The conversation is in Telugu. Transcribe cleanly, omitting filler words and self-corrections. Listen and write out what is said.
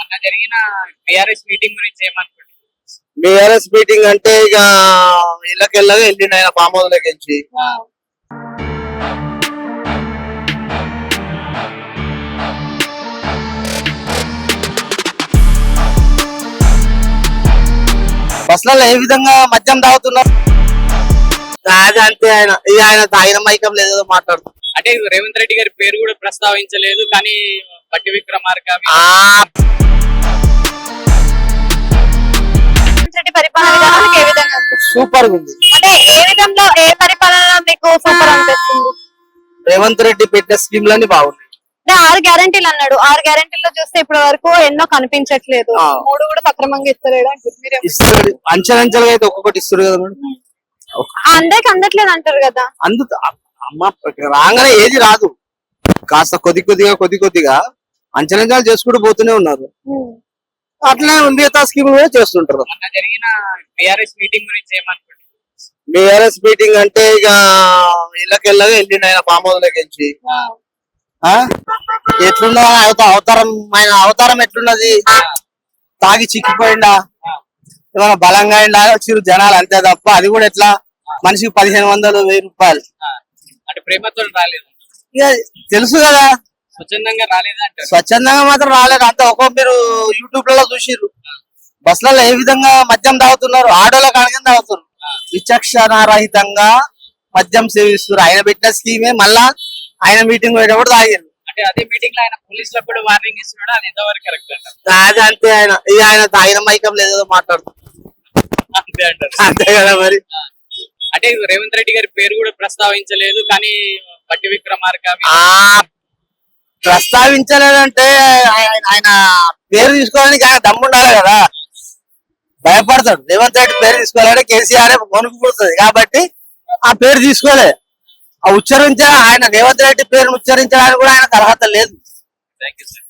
మొన్న జరిగిన బీఆర్ఎస్ మీటింగ్ గురించి ఏమనుకుంటున్నారు? బీఆర్ఎస్ మీటింగ్ అంటే ఇక ఇళ్ళకెళ్ళగా వెళ్ళిండు ఆయన ఫామ్ హౌస్ లోకి. బస్సులలో ఏ విధంగా మద్యం తాగుతున్నారు అది అంతే. ఆయన తాగిన మైకం లేదో మాట్లాడుతున్నారు. అంటే రేవంత్ రెడ్డి గారి పేరు కూడా ప్రస్తావించలేదు, కానీ బట్టి విక్రమార్క సూపర్ ఉంది. అంటే ఏ విధంగా ఏ పరిపాలన మీకు సూపర్ అనిపిస్తుంది? రేవంత్ రెడ్డి పెట్టిన స్కీమ్లన్నీ బాగున్నాయి. 6 గ్యారెంటీలు అన్నాడు. 6 గ్యారెంటీల్లో చూస్తే ఇప్పటి వరకు ఎన్నో కనిపించట్లేదు. 3 కూడా సక్రమంగా ఇస్తలేడు. ఇస్తాడు అంచెలంచెలుగా అయితే ఒక్కొక్కటి ఇస్తాడు కదా మేడం. అందరికి అందట్లేదు అంటారు కదా. అమ్మ రాగానే ఏది రాదు, కాస్త కొద్ది కొద్దిగా అంచెలంచెలు చేసుకుంటూ పోతూనే ఉన్నారు. అట్లనే మిగతా స్కీమ్ కూడా చేస్తుంటారు. మొన్న జరిగిన బీఆర్ఎస్ మీటింగ్ గురించి ఏమనుకుంటున్నారు? బీఆర్ఎస్ మీటింగ్ అంటే ఇక ఇళ్ళకెళ్ళగా వెళ్ళిండు ఆయన ఫామ్ హౌస్ లోకి. ఎట్లున్నా అవతారం, ఆయన అవతారం ఎట్లున్నది? తాగి చిక్కిపోయిండా, ఏమైనా బలంగా అయిందా చిరు జనాలు, అంతే తప్ప అది కూడా ఎట్లా మనిషికి 1500 1000 రూపాయలు. అంటే ప్రేమతో రాలేదు, ఇక తెలుసు కదా. స్వచ్ఛందంగా రాలేదు అంటే స్వచ్ఛందంగా మాత్రం రాలేదు. అంత ఒక మీరు యూట్యూబ్ లలో చూసిర్రు బస్సులలో ఏ విధంగా మద్యం తాగుతున్నారు, ఆటోలో కడగని తాగుతున్నారు. విచక్షణారహితంగా మద్యం సేవిస్తున్నారు. ఆయన పెట్టిన స్కీమే మళ్ళా ఆయన మీటింగ్ పోయేటప్పుడు తాగారు. అంటే అదే మీటింగ్ లో ఆయన పోలీసులకు కూడా వార్నింగ్ ఇస్తున్నాడు, అది ఎంతవరకు కరెక్ట్ అంటారు? అది అంతే. ఆయన తాగిన మైకం లేదో మాట్లాడుతున్నారు. అంతే అంటారు. అంతే కదా మరి. అంటే రేవంత్ రెడ్డి గారి పేరు కూడా ప్రస్తావించలేదు, కానీ బట్టి విక్రమార్క ప్రస్తావించలేదంటే ఆయన పేరు తీసుకోవడానికి ఆయన దమ్ముండాలి కదా. భయపడతాడు. రేవంత్ రెడ్డి పేరు తీసుకోవాలంటే కేసీఆర్ వణుకు పుడుతుంది కాబట్టి ఆ పేరు తీసుకోలే. ఆ ఉచ్చరించే ఆయన రేవంత్ రెడ్డి పేరును ఉచ్చరించడానికి కూడా ఆయనకు అర్హత లేదు. Thank you sir.